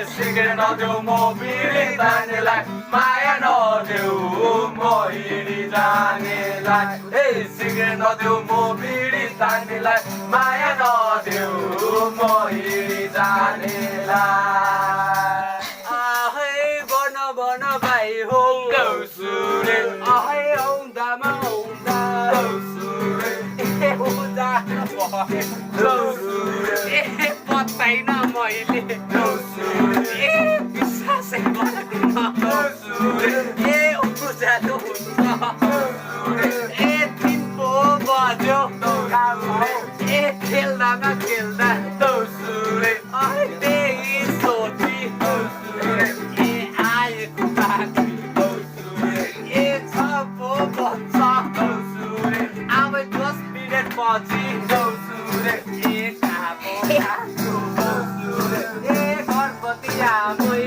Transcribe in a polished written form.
cigarette नदेऊ म बिडी तान्नेलाई माया नदेऊ म हिँडी जानेलाई सिगरेट नदेऊ म बिडी तान्नेलाई माया नदेऊ म हिँडी जानेलाई आहै बन बन भाइ हो सुरे आहै औँदामा औँदा सुरे उदा सुरे बताइन मैले विश्वासै गर्दिन उज्यालो हुन्छ 3 पो बज्यो खेल्दामा खेल्दा त्यही सोची आएको बाँकी 6 पो बज्छ अब 10 मिनट पछि घरपति हाम्रो